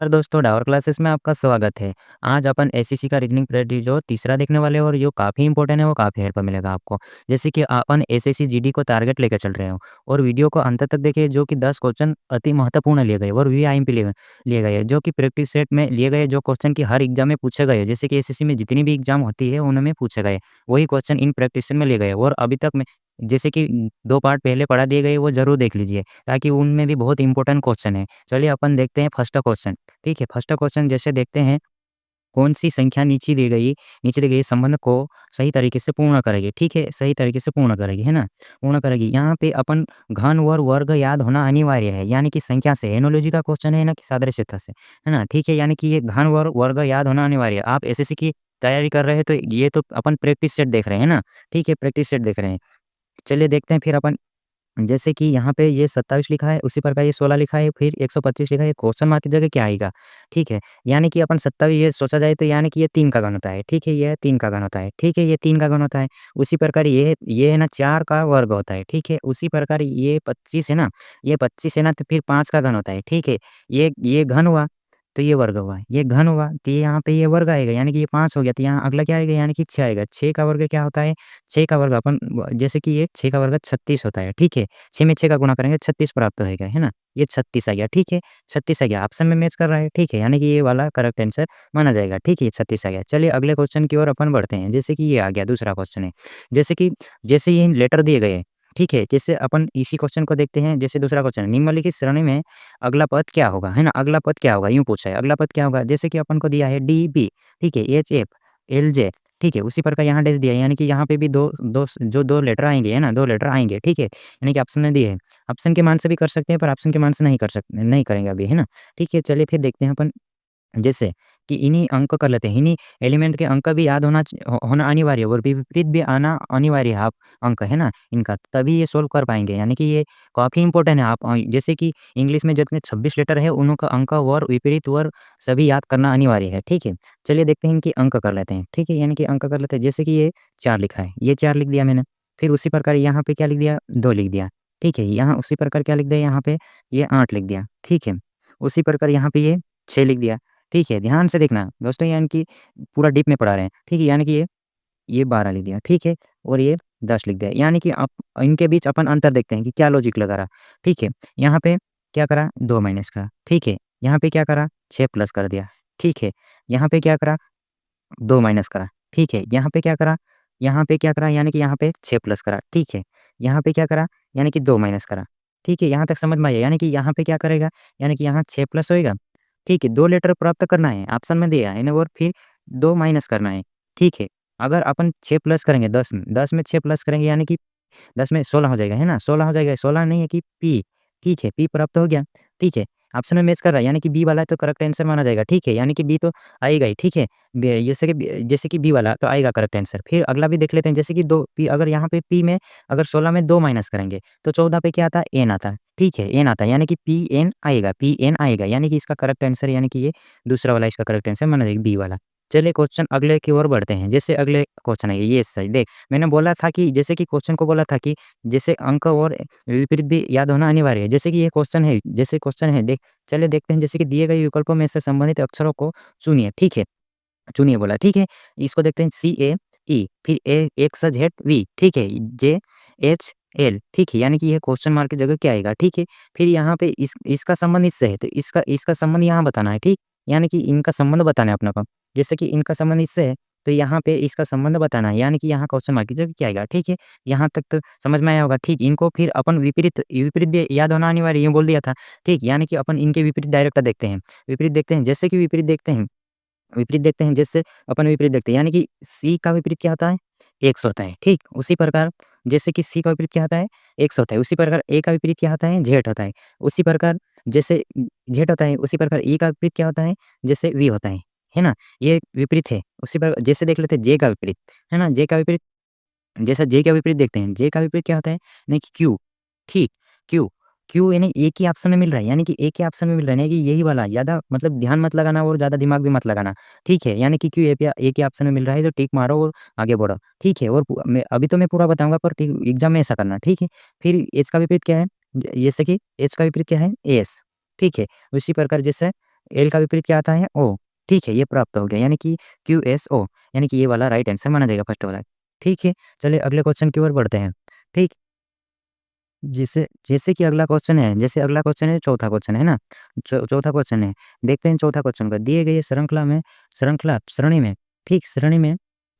और दोस्तों डावर क्लासेस में आपका स्वागत है। आज अपन एसएससी का रीजनिंग पीरियड जो तीसरा देखने वाले हैं और जो काफ़ी इंपॉर्टेंट है वो काफ़ी हेल्प मिलेगा आपको। जैसे कि अपन एसएससी जीडी को टारगेट लेकर चल रहे हो और वीडियो को अंत तक देखिए जो कि 10 क्वेश्चन अति महत्वपूर्ण लिए गए और वीआईएमपी लिए गए हैं, जो कि प्रैक्टिस सेट में लिए गए जो क्वेश्चन की हर एग्जाम में पूछे गए हैं। जैसे कि एसएससी में जितनी भी एग्जाम होती है उनमें पूछे गए वही क्वेश्चन इन प्रैक्टिस सेट में लिए गए और अभी तक में जैसे कि 2 पार्ट पहले पढ़ा दिए गए वो ज़रूर देख लीजिए ताकि उनमें भी बहुत इंपॉर्टेंट क्वेश्चन है। चलिए अपन देखते हैं फर्स्ट क्वेश्चन। ठीक है, फर्स्ट क्वेश्चन जैसे देखते हैं, कौन-सी संख्या नीचे दी गई संबंध को सही तरीके से पूर्ण करेगी, ठीक है? सही तरीके से पूर्ण करेगी, है ना? पूर्ण करेगी। यहाँ पे अपन घन और वर्ग याद होना अनिवार्य है, यानी कि संख्या से एनालॉजी का क्वेश्चन है ना कि सादृश्यता से, है ना? ठीक है, यानी कि ये घन और वर्ग याद होना अनिवार्य है। आप एसएससी की तैयारी कर रहे हैं तो ये तो अपन प्रैक्टिस सेट देख रहे हैं ना, ठीक है? प्रैक्टिस सेट देख रहे हैं। चलिए देखते हैं फिर अपन जैसे कि यहाँ पे ये 27 लिखा है, उसी प्रकार ये 16 लिखा है, फिर 125 लिखा है, क्वेश्चन मार्क की जगह क्या आएगा? ठीक है, यानी कि अपन 27 ये सोचा जाए तो यानी कि ये 3 का घन होता है, ठीक है? ये 3 का घन होता है, ठीक है? ये 3 का घन होता है। उसी प्रकार ये है ना 4 का वर्ग होता है, ठीक है? उसी प्रकार ये 25 है ना, ये 25 है ना तो फिर 5 का घन होता है, ठीक है? ये घन हुआ, तो ये वर्ग हुआ, ये घन हुआ, तो ये यहाँ पे ये वर्ग आएगा, यानी कि ये 5 हो गया, तो यहाँ अगला क्या आएगा? यानी कि 6 आएगा। 6 का वर्ग क्या होता है? 6 का वर्ग अपन जैसे कि ये 6 का वर्ग 36 होता है, ठीक है? 6 में 6 का गुणा करेंगे 36 प्राप्त होएगा, है ना? ये 36 आ गया, ठीक है? 36 आ गया, ऑप्शन में मैच कर रहा है, ठीक है? यानी कि ये वाला करेक्ट आंसर माना जाएगा, ठीक है? ये 36 आ गया। चलिए अगले क्वेश्चन की ओर अपन बढ़ते हैं, जैसे कि ये आ गया दूसरा क्वेश्चन है। जैसे कि जैसे ये लेटर दिए गए हैं, ठीक है? जैसे अपन इसी क्वेश्चन को देखते हैं, जैसे दूसरा क्वेश्चन है, निम्नलिखित श्रेणी में अगला पद क्या होगा, है ना? अगला पद क्या होगा? यूँ पूछा है, अगला पद क्या होगा? जैसे कि अपन को दिया है डी, बी, ठीक है? एच, एफ, एल, जे, ठीक है? उसी प्रकार यहाँ डैश दिया है, यानी कि यहाँ पे भी 2 लेटर आएँगे, है ना? 2 लेटर आएँगे, ठीक है? यानी कि ऑप्शन में दिए हैं। ऑप्शन के मान से भी कर सकते हैं, पर ऑप्शन के मान से नहीं करेंगे अभी, है ना? ठीक है, चलिए फिर देखते हैं अपन जैसे कि इन्हीं अंक कर लेते हैं, इन्हीं एलिमेंट के अंक भी याद होना अनिवार्य है और विपरीत भी आना अनिवार्य है आप अंक, है ना? इनका, तभी ये सोल्व कर पाएँगे, यानी कि ये काफ़ी इंपॉर्टेंट है। आप जैसे कि इंग्लिश में जितने 26 लेटर है, उनका अंक और विपरीत और सभी याद करना अनिवार्य है, ठीक है? चलिए देखते हैं इनके अंक कर लेते हैं, ठीक है? यानी कि अंक कर लेते हैं, जैसे कि ये 4 लिखा है, ये 4 लिख दिया मैंने, फिर उसी प्रकार यहाँ पे क्या लिख दिया? 2 लिख दिया, ठीक है? यहाँ उसी प्रकार क्या लिख दिया? यहाँ पे ये 8 लिख दिया, ठीक है? उसी प्रकार यहाँ पे ये 6 लिख दिया। ठीक है, ध्यान से देखना दोस्तों, यानी कि पूरा डीप में पढ़ा रहे हैं, ठीक है? यानी कि ये 12 लिख दिया, ठीक है? और ये 10 लिख दिया, यानी कि आप इनके बीच अपन अंतर देखते हैं कि क्या लॉजिक लगा रहा, ठीक है? यहाँ पे क्या करा? 2 माइनस करा, ठीक है? यहाँ पे क्या करा? 6 प्लस कर दिया, ठीक है? यहाँ पे क्या करा? 2 माइनस करा, ठीक है? यहाँ पे क्या करा? यानी कि यहाँ पे 6 प्लस करा, ठीक है? यहाँ पे क्या करा? यानी कि 2 माइनस करा, ठीक है? यहाँ तक समझ में आया? यानी कि यहाँ पे क्या करेगा? यानी कि यहाँ 6 प्लस होएगा, ठीक है? 2 लेटर प्राप्त करना है, ऑप्शन में दिया है ना, और फिर 2 माइनस करना है, ठीक है? अगर अपन 6 प्लस करेंगे 10 में 6 प्लस करेंगे यानी कि 10 में 16 हो जाएगा, है ना? 16 हो जाएगा, 16 नहीं है कि पी, ठीक है? पी प्राप्त हो गया, ठीक है? ऑप्शन में मैच कर रहा है, यानी कि बी वाला तो करेक्ट आंसर माना जाएगा, ठीक है? यानी कि बी तो आएगा ही, ठीक है? जैसे कि बी वाला तो आएगा करेक्ट आंसर। फिर अगला भी देख लेते हैं, जैसे कि 2 पी, अगर यहाँ पे पी में अगर 16 में 2 माइनस करेंगे, तो 14 पे क्या आता है? एन आता है, ठीक है? एन आता है, यानी कि पी एन आएगा, यानी कि इसका करेक्ट आंसर, यानी कि ये दूसरा वाला इसका करेक्ट आंसर माना जाएगा, बी वाला। चलिए क्वेश्चन अगले की ओर बढ़ते हैं, जैसे अगले क्वेश्चन है ये सही देख, मैंने बोला था कि जैसे कि क्वेश्चन को बोला था कि जैसे अंक और विपरीत भी याद होना अनिवार्य है। जैसे कि ये क्वेश्चन है देख, चलिए देखते हैं, जैसे कि दिए गए विकल्पों में से संबंधित अक्षरों को चुनिए, ठीक है? चुनिए बोला, ठीक है? इसको देखते हैं, CAE, फिर XZV, ठीक है? JHL, ठीक है? यानी कि ये क्वेश्चन मार्क की जगह क्या आएगा, ठीक है? फिर यहाँ पे इसका संबंध इससे है, तो इसका संबंध यहाँ बताना है, ठीक? यानी कि इनका संबंध बताना है अपना को। जैसे कि इनका संबंध इससे है, तो यहाँ पे इसका संबंध बताना है, यानी कि यहाँ क्वेश्चन मार्क की जगह क्या आएगा, ठीक है? यहाँ तक तो समझ में आया होगा, ठीक? इनको फिर अपन विपरीत विपरीत भी याद होना अनिवार्य है, यूँ बोल दिया था, ठीक? यानी कि अपन इनके विपरीत डायरेक्ट देखते हैं, जैसे कि विपरीत देखते हैं, जैसे अपन विपरीत देखते हैं, यानी कि सी का विपरीत क्या होता है? एक्स होता है, ठीक? उसी प्रकार जैसे कि सी का विपरीत क्या होता है? एक्स होता है, उसी प्रकार ए का विपरीत क्या होता है? जेड होता है। उसी प्रकार जैसे जेड होता है, उसी प्रकार ई का विपरीत क्या होता है? जैसे वी होता है ना? ये विपरीत है। उसी प्रकार जैसे देख लेते हैं जे का विपरीत, है ना? जे का विपरीत, जैसा जे का विपरीत देखते हैं, जे का विपरीत क्या होता है? नहीं कि क्यू, ठीक? क्यू, क्यू यानी एक ही ऑप्शन में मिल रहा है, यानी कि एक ही ऑप्शन में मिल रहा है, यानी कि यही वाला, ज़्यादा मतलब ध्यान मत लगाना और ज़्यादा दिमाग भी मत लगाना, ठीक है? यानी कि क्यू एक ही ऑप्शन में मिल रहा है, तो टिक मारो और आगे बढ़ो, ठीक है? और मैं अभी तो मैं पूरा बताऊँगा, पर टिक एग्ज़ाम में ऐसा करना, ठीक है? फिर एच का विपरीत क्या है? जैसे कि एच का विपरीत क्या है? एस, ठीक है? उसी प्रकार जैसे एल का विपरीत क्या आता है? ओ। ठीक है, ये प्राप्त हो गया, यानी कि QSO, यानी कि ये वाला राइट आंसर माना जाएगा फर्स्ट वाला। ठीक है, चलिए अगले क्वेश्चन की ओर बढ़ते हैं। ठीक, जैसे जैसे कि अगला क्वेश्चन है, जैसे अगला क्वेश्चन है, चौथा क्वेश्चन है ना? चौथा क्वेश्चन है, देखते हैं चौथा क्वेश्चन का। दिए गए श्रृंखला श्रेणी में, ठीक,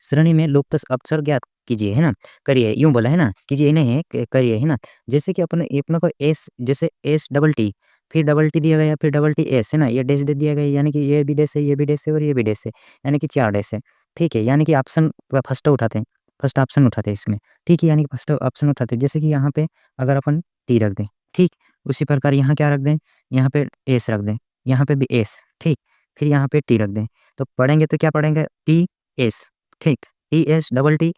श्रेणी में लुप्त अक्षर ज्ञात कीजिए, है ना? करिए, यूँ बोला है ना? कीजिए नहीं है, क करिए, है ना? जैसे कि अपने को एस, जैसे एस डबल टी, फिर डबल टी दिया गया, फिर डबल टी एस, है ना? ये डैश दे दिया गया, यानी कि ये भी डैश है, ये भी डैश है और ये भी डैश है, यानी कि 4 डैश है। ठीक है, यानी कि ऑप्शन फर्स्ट उठाते हैं, फर्स्ट ऑप्शन उठाते हैं इसमें। ठीक है, यानी कि फर्स्ट ऑप्शन उठाते हैं, जैसे कि यहाँ पे अगर अपन टी रख दें, ठीक? उसी प्रकार यहाँ क्या रख दें? यहाँ पे एस रख दें, यहाँ पे भी एस, ठीक? फिर यहाँ पे टी रख दें, तो पढ़ेंगे तो क्या पढ़ेंगे? टी, एस, ठीक? टी, एस, डबल टी,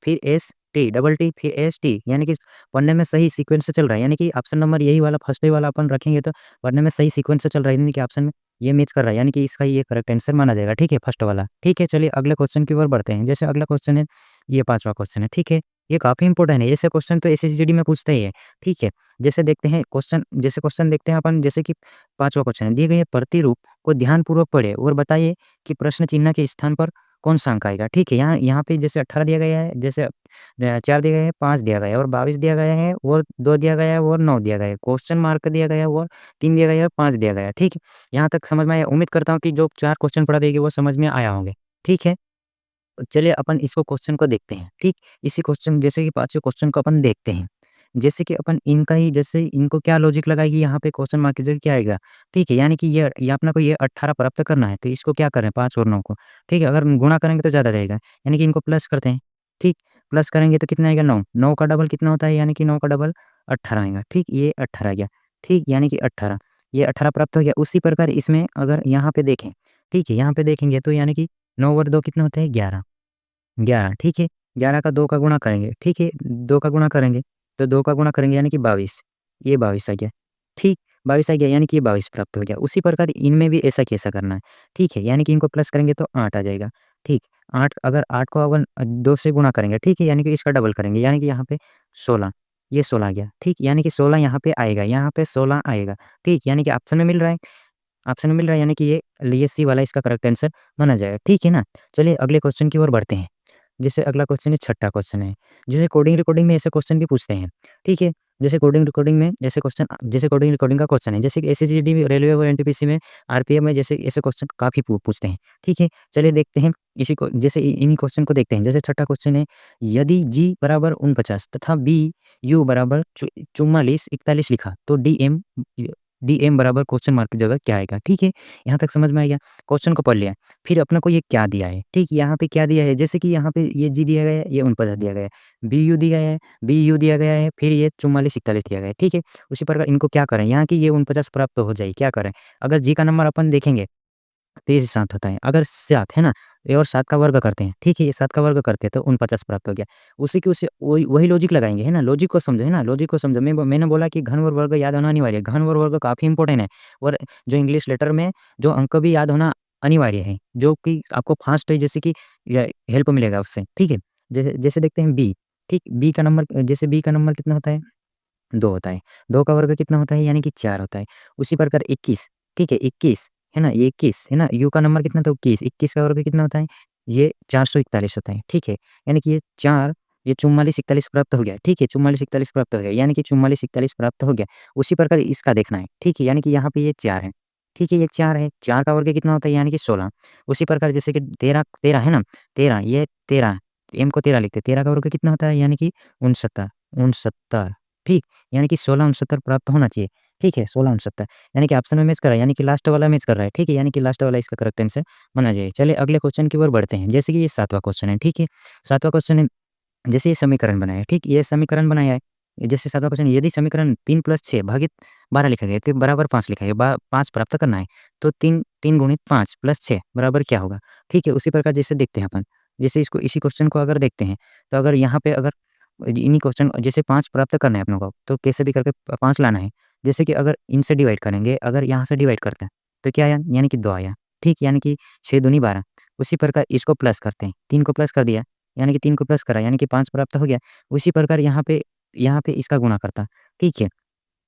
फिर एस, टी, डबल टी, फिर एस, टी, यानी कि पढ़ने में सही सीक्वेंस से चल रहा है, यानी कि ऑप्शन नंबर यही वाला फर्स्ट ही वाला अपन रखेंगे तो पढ़ने में सही सीक्वेंस से चल रहा है, यानी कि ऑप्शन में ये मैच कर रहा है, यानी कि इसका ये करेक्ट आंसर माना जाएगा। ठीक है, फर्स्ट वाला। ठीक है, चलिए अगले क्वेश्चन की ओर बढ़ते हैं। जैसे अगला क्वेश्चन है, ये 5वां क्वेश्चन है, ठीक है? ये काफ़ी इंपॉर्टेंट है, ऐसे क्वेश्चन तो एसएसजीडी में पूछते ही है, ठीक है? जैसे देखते हैं क्वेश्चन, जैसे क्वेश्चन देखते हैं अपन, जैसे कि 5वां क्वेश्चन है, दिए गए प्रतिरूप को ध्यानपूर्वक पढ़ें और बताइए कि प्रश्न चिन्ह के स्थान पर कौन-सा अंक आएगा? ठीक है, यहाँ यहाँ पे जैसे 18 दिया गया है, जैसे 4 दिया गया है, 5 दिया गया है और 22 दिया गया है और 2 दिया गया है और 9 दिया गया है। क्वेश्चन मार्क दिया गया है और 3 दिया गया है, 5 दिया गया है, ठीक है? यहाँ तक समझ में आया? उम्मीद करता हूँ कि जो 4 क्वेश्चन पढ़ा देगी वो समझ में आया होंगे, ठीक है? चलिए अपन इसको क्वेश्चन को देखते हैं, ठीक? इसी क्वेश्चन, जैसे कि 5वें क्वेश्चन को अपन देखते हैं। जैसे कि अपन इनका ही, जैसे इनको क्या लॉजिक लगाएगी, यहाँ पे क्वेश्चन मार्क की जगह क्या आएगा? ठीक है, यानी कि ये अपना को ये 18 प्राप्त करना है, तो इसको क्या करें? 5 और 9 को, ठीक है? अगर गुणा करेंगे तो ज़्यादा रहेगा, यानी कि इनको प्लस करते हैं, ठीक? प्लस करेंगे तो कितना आएगा? 9, 9 का डबल कितना होता है? यानी कि 9 का डबल 18 आएगा, ठीक? ये 18 आ गया, ठीक? यानी कि 18, ये 18 प्राप्त हो गया। उसी प्रकार इसमें अगर यहाँ पे देखें, ठीक है? यहाँ पे देखेंगे तो यानी कि 9 और 2 कितना होता है? 11, 11, ठीक है? 11 का 2 का गुणा करेंगे, ठीक है? 2 का गुणा करेंगे, तो 2 का गुणा करेंगे यानी कि 22, ये 22 आ गया, ठीक? 22 आ गया, यानी कि ये 22 प्राप्त हो गया। उसी प्रकार इनमें भी ऐसा कैसा करना है, ठीक है? यानी कि इनको प्लस करेंगे तो 8 आ जाएगा, ठीक? 8, अगर 8 को अगर 2 से गुणा करेंगे, ठीक है? यानी कि इसका डबल करेंगे, यानी कि यहाँ पे 16, ये 16 आ गया, ठीक? यानी कि 16 यहाँ पे आएगा, यहाँ पे 16 आएगा, ठीक? यानी कि ऑप्शन में मिल रहा है, ऑप्शन में मिल रहा है, यानी कि ये सी वाला इसका करेक्ट आंसर माना जाएगा, ठीक है ना? चलिए अगले क्वेश्चन की ओर बढ़ते हैं। जैसे अगला क्वेश्चन है, छठा क्वेश्चन है। जैसे कोडिंग रिकॉर्डिंग में ऐसे क्वेश्चन भी पूछते हैं, ठीक है? जैसे कोडिंग रिकॉर्डिंग में जैसे क्वेश्चन, जैसे कोडिंग रिकॉर्डिंग का क्वेश्चन है, जैसे कि एसएसजीडी में, रेलवे और एनटीपीसी में, आरपीएफ में, जैसे ऐसे क्वेश्चन काफ़ी पूछते हैं, ठीक है? चलिए देखते हैं इसी को, जैसे इन्हीं क्वेश्चन को देखते हैं। जैसे छठा क्वेश्चन है, यदि जी बराबर 49 तथा बी यू बराबर 44 41 लिखा तो डीएम बराबर क्वेश्चन मार्क की जगह क्या आएगा? ठीक है, यहाँ तक समझ में आ गया? क्वेश्चन को पढ़ लिया। फिर अपने को ये क्या दिया है, ठीक? यहाँ पे क्या दिया है, जैसे कि यहाँ पे ये जी दिया गया है, ये 49 दिया गया है, बी यू दिया गया है, फिर ये 44 41 दिया गया है, ठीक है? उसी प्रकार इनको क्या करें, यहाँ की ये 49 प्राप्त हो जाए, क्या करें? अगर जी का नंबर अपन देखेंगे तो ये 7 होता है, अगर 7 है ना, ये और 7 का वर्ग करते हैं, ठीक है? ये 7 का वर्ग करते हैं तो 49 प्राप्त हो गया। उसी के उससे वही लॉजिक लगाएँगे, है ना? लॉजिक को समझो, है ना? लॉजिक को समझो। मैंने बोला कि घन और वर्ग याद होना अनिवार्य है। घन और वर्ग काफ़ी इंपॉर्टेंट है और जो इंग्लिश लेटर में जो अंक भी याद होना अनिवार्य है, जो कि आपको फास्ट है, जैसे कि हेल्प मिलेगा उससे, ठीक है? जैसे जैसे देखते हैं बी, ठीक? बी का नंबर कितना होता है? 2 होता है। 2 का वर्ग कितना होता है? यानी कि 4 होता है। उसी प्रकार 21, ठीक है? 21, है ना? ये 21, है ना? यू का नंबर कितना था? 21, 21 का वर्ग कितना होता है? ये 441 होता है, ठीक है? यानी कि ये 44 41 प्राप्त हो गया, ठीक है? 44 41 प्राप्त हो गया, यानी कि 44 41 प्राप्त हो गया। उसी प्रकार इसका देखना है, ठीक है? यानी कि यहाँ पे ये 4 है, ठीक है? ये 4 है, 4 का वर्ग कितना होता है? यानी कि 16। उसी प्रकार जैसे कि 13 13 है ना? 13, ये 13, एम को 13 लिखते हैं। 13 का वर्ग कितना होता है? यानी कि 69, 69, ठीक? यानी कि 1669 प्राप्त होना चाहिए, ठीक है? 1669, यानी कि ऑप्शन में मैच कर रहा है, यानी कि लास्ट वाला मैच कर रहा है, ठीक है? यानी कि लास्ट वाला इसका करेक्ट आंसर माना जाए। चलिए अगले क्वेश्चन की ओर बढ़ते हैं। जैसे कि ये 7वां क्वेश्चन है, ठीक है? 7वां क्वेश्चन है, जैसे ये समीकरण बनाया है, ठीक? ये समीकरण बनाया है। जैसे 7वां क्वेश्चन, यदि समीकरण 3 + 6 भागित 12 लिखा गया है, तो बराबर 5 लिखा है, 5 प्राप्त करना है, तो 3 3 गुणित 5 + 6 बराबर क्या होगा? ठीक है? उसी प्रकार जैसे देखते हैं अपन, जैसे इसको, इसी क्वेश्चन को अगर देखते हैं, तो अगर यहाँ पे अगर इन्हीं क्वेश्चन, जैसे 5 प्राप्त करना है अपनों को, तो कैसे भी करके 5 लाना है। जैसे कि अगर इनसे डिवाइड करेंगे, अगर यहाँ से डिवाइड करते हैं, तो क्या आया? यानी कि 2 आया, ठीक? यानी कि 6 दूनी 12। उसी प्रकार इसको प्लस करते हैं, 3 को प्लस कर दिया, यानी कि 3 को प्लस करा, यानी कि 5 प्राप्त हो गया। उसी प्रकार यहाँ पे इसका गुणा करता, ठीक है?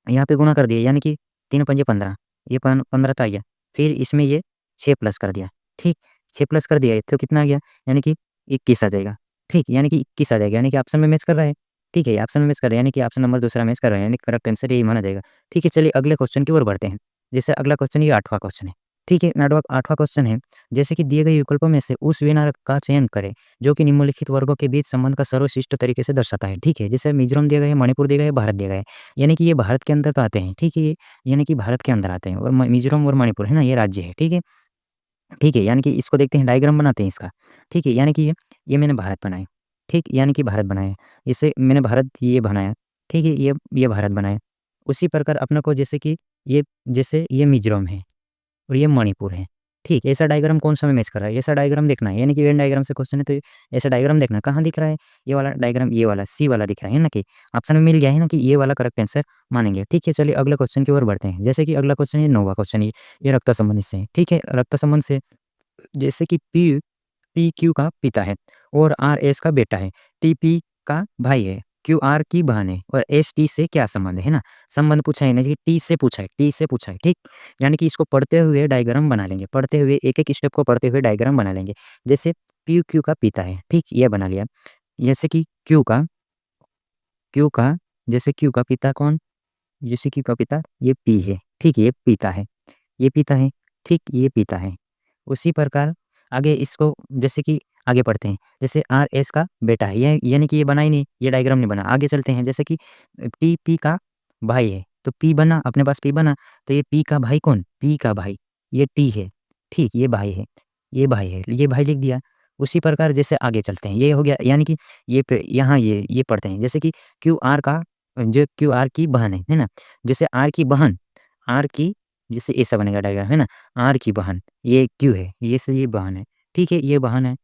यहाँ पे गुणा कर दिया, यानी कि 3 पंजे 15, ये 15 तो आ गया, फिर इसमें ये 6 प्लस कर दिया, ठीक? 6 प्लस कर दिया तो कितना आ गया? यानी कि 21 आ जाएगा, ठीक? यानी कि 21 आ जाएगा, यानी कि ऑप्शन में मैच कर रहा है, ठीक है? ये ऑप्शन में मैच कर रहा है, यानी कि ऑप्शन नंबर दूसरा मैच कर रहा है, यानी करेक्ट आंसर यही माना जाएगा, ठीक है? चलिए अगले क्वेश्चन की ओर बढ़ते हैं। जैसे अगला क्वेश्चन ये 8वां क्वेश्चन है, ठीक है? 8वां क्वेश्चन है, जैसे कि दिए गए विकल्पों में से उस विना का चयन करें, जो कि निम्नलिखित वर्गों के बीच संबंध का सर्वश्रेष्ठ तरीके से दर्शाता है, ठीक है? जैसे मिज़ोरम दिया गया है, मणिपुर दिया गया है, भारत दिया गया है, यानी कि ये भारत के अंदर तो आते हैं, ठीक है? ये यानी कि भारत के अंदर आते हैं और मिज़ोरम और मणिपुर है ना, ये राज्य है, ठीक है? ठीक है, यानी कि इसको देखते हैं, डायग्राम बनाते हैं इसका, ठीक है? यानी कि ये मैंने भारत बनाया, ठीक? यानी कि भारत बनाया, इसे मैंने भारत ये बनाया, ठीक है? ये भारत बनाया। उसी प्रकार अपने को जैसे ये मिज़ोरम है और ये मणिपुर है, ठीक? ऐसा डायग्राम कौन-सा में मैच कर रहा है, ऐसा डायग्राम देखना है, यानी कि वेन डायग्राम से क्वेश्चन है तो ऐसा डायग्राम देखना है, कहाँ दिख रहा है? ये वाला डायग्राम, ये वाला सी वाला दिख रहा है ना, कि ऑप्शन में मिल गया है ना कि ये वाला करेक्ट आंसर मानेंगे, ठीक है? चलिए अगले क्वेश्चन की ओर बढ़ते हैं। जैसे कि अगला क्वेश्चन, ये 9वां क्वेश्चन है, ये रक्त संबंधी से है, ठीक है? रक्त संबंध से जैसे कि पी क्यू का पिता है और आर एस का बेटा है, टी पी का भाई है, क्यू आर की बहन है और एस टी से क्या संबंध है ना? संबंध पूछा है ना, कि टी से पूछा है, ठीक? यानी कि इसको पढ़ते हुए डायग्राम बना लेंगे, पढ़ते हुए एक-एक स्टेप को पढ़ते हुए डायग्राम बना लेंगे। जैसे पी क्यू का पिता है, ठीक? ये बना लिया। जैसे कि क्यू का जैसे क्यू का पिता कौन? जैसे क्यू का पिता ये पी है, ठीक? ये पिता है, ये पिता है, ठीक? ये पिता है। उसी प्रकार आगे इसको जैसे कि आगे पढ़ते हैं, जैसे आर एस का बेटा है, ये यानी कि ये बना ही नहीं, ये डायग्राम नहीं बना। आगे चलते हैं, जैसे कि पी का भाई है, तो पी बना, अपने पास पी बना, तो ये पी का भाई कौन? पी का भाई ये टी है, ठीक? ये भाई है, ये भाई लिख दिया। उसी प्रकार जैसे आगे चलते हैं, ये हो गया, यानी कि ये पे यहाँ ये पढ़ते हैं, जैसे कि क्यू आर की बहन है ना? जैसे आर की बहन, आर की जैसे ऐसा बनेगा डायग्राम, है ना? आर की बहन, ये क्यू है, ये से ये बहन है, ठीक है? ये बहन है,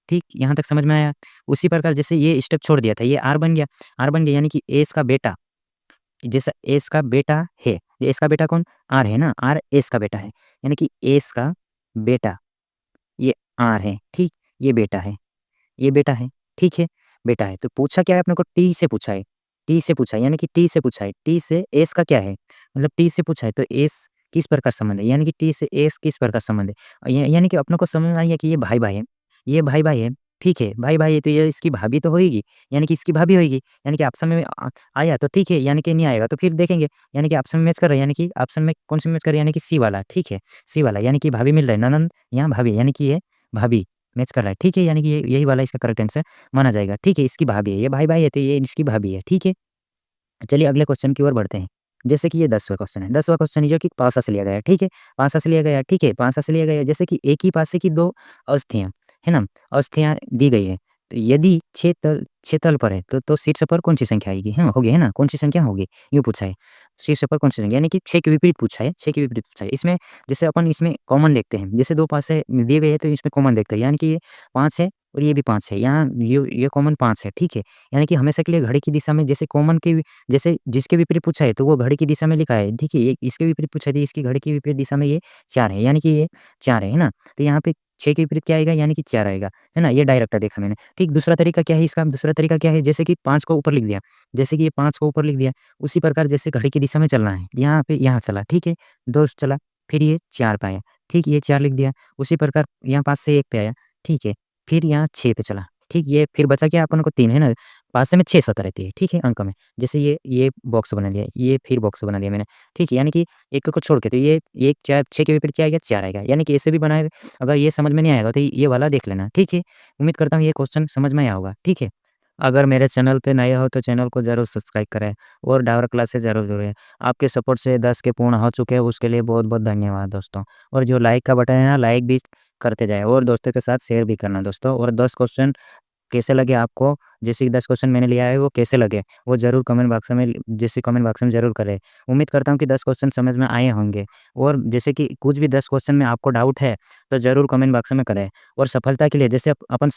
ठीक? यहाँ तक समझ में आया? उसी प्रकार जैसे ये स्टेप छोड़ दिया था, ये आर बन गया, यानी कि एस का बेटा, जैसा एस का बेटा है, ये एस का बेटा कौन? आर है ना? आर एस का बेटा है, यानी कि एस का बेटा, ये आर है, ठीक? ये बेटा है, ये बेटा है, ठीक है? बेटा है, तो पूछा क्या है अपने को? टी से पूछा है, टी से पूछा है, यानी कि टी से पूछा है, टी से एस का क्या है? मतलब टी से पूछा है, तो एस किस प्रकार संबंध है, यानी कि टी से एस किस प्रकार संबंध है? यानी कि अपने को समझ में आई है कि ये भाई-भाई है, ये भाई-भाई है, ठीक है? भाई-भाई है तो ये इसकी भाभी तो होएगी, यानी कि इसकी भाभी होएगी, यानी कि ऑप्शन में आया तो ठीक है, यानी कि नहीं आएगा तो फिर देखेंगे, यानी कि ऑप्शन में मैच कर रहा है, यानी कि ऑप्शन में कौन से मैच कर रहा है? यानी कि सी वाला, ठीक है? सी वाला, यानी कि भाभी मिल रहा है, ननंद यहाँ भाभी, यानी कि ये भाभी मैच कर रहा है, ठीक है? यानी कि ये यही वाला इसका करेक्ट आंसर माना जाएगा, ठीक है? इसकी भाभी है, ये भाई-भाई है तो ये इसकी भाभी है, ठीक है? चलिए अगले क्वेश्चन की ओर बढ़ते हैं। जैसे कि ये 10वां क्वेश्चन है, 10वां क्वेश्चन है जो कि पासा से लिया गया है, ठीक है? पासा से लिया गया है, ठीक है? पासा से लिया गया है, जैसे कि एक ही पासे की 2 अस्थियाँ, है ना? अस्थियाँ दी गई है, तो यदि 6 तल पर है तो शीर्ष पर कौन-सी संख्या आएगी? हाँ, होगी, है ना? कौन-सी संख्या होगी? यूँ पूछा है, शीर्ष पर कौन-सी संख्या, यानी कि 6 के विपरीत पूछा है, 6 के विपरीत पूछा है। इसमें जैसे अपन इसमें कॉमन देखते हैं, जैसे 2 पासे दिए गए हैं तो इसमें कॉमन देखते हैं, यानी कि ये 5 है और ये भी 5 है, यहाँ ये कॉमन 5 है, ठीक है? यानी कि हमेशा के लिए घड़ी की दिशा में जैसे कॉमन के जैसे जिसके विपरीत पूछा है तो वो घड़ी की दिशा में लिखा है, ठीक है? ये इसके विपरीत पूछा है तो इसकी घड़ी की विपरीत दिशा में ये 4 है, यानी कि ये 4 है ना? तो यहाँ पे 6 के विपरीत क्या आएगा? यानी कि 4 आएगा, है ना? ये डायरेक्ट देखा मैंने, ठीक? दूसरा तरीका क्या है इसका? दूसरा तरीका क्या है? जैसे कि 5 को ऊपर लिख दिया, जैसे कि ये 5 को ऊपर लिख दिया, उसी प्रकार जैसे घड़ी की दिशा में चलना है, यहाँ पे यहाँ चला, ठीक है? 2 चला, फिर ये 4 पे आया, ठीक? ये 4 लिख दिया, उसी प्रकार यहाँ 5 से 1 पे आया, ठीक है? फिर यहाँ 6 पे चला, ठीक? ये फिर बचा क्या अपन को? 3 है ना? 5 से में 6 सतह रहती है, ठीक है? अंक में। जैसे ये बॉक्स बना दिया, ये फिर बॉक्स बना दिया मैंने, ठीक है? यानी कि 1 को छोड़ के तो ये 1 4 6 के विपरीत क्या आएगा? 4 आएगा, यानी कि ऐसे भी बनाए, अगर ये समझ में नहीं आएगा तो ये वाला देख लेना, ठीक है? उम्मीद करता हूँ ये क्वेश्चन समझ में आया होगा, ठीक है? अगर मेरे चैनल पे नए हो तो चैनल को ज़रूर सब्सक्राइब करें और डावर क्लासेस ज़रूर जुड़ें। आपके सपोर्ट से 10 के पूर्ण हो चुके हैं, उसके लिए बहुत-बहुत धन्यवाद दोस्तों। और जो लाइक का बटन है ना, लाइक भी करते जाएँ और दोस्तों के साथ शेयर भी करना दोस्तों। और 10 क्वेश्चन कैसे लगे आपको, जैसे कि 10 क्वेश्चन मैंने लिया है वो कैसे लगे, वो ज़रूर कमेंट बॉक्स में ज़रूर करें। उम्मीद करता हूँ कि 10 क्वेश्चन समझ में आए होंगे और जैसे कि कुछ भी 10 क्वेश्चन में आपको डाउट है, तो ज़रूर कमेंट बॉक्स में करें। और सफलता के लिए जैसे अपन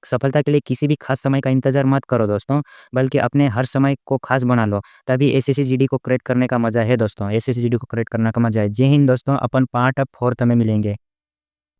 सफलता के लिए किसी भी खास समय का इंतज़ार मत करो दोस्तों, बल्कि अपने हर समय को खास बना लो, तभी एसएससी जीडी को क्रैक करने का मज़ा है दोस्तों, एसएससी जीडी को क्रैक करने का मज़ा है। जय हिंद दोस्तों, अपन पार्ट ऑफ 4th में मिलेंगे।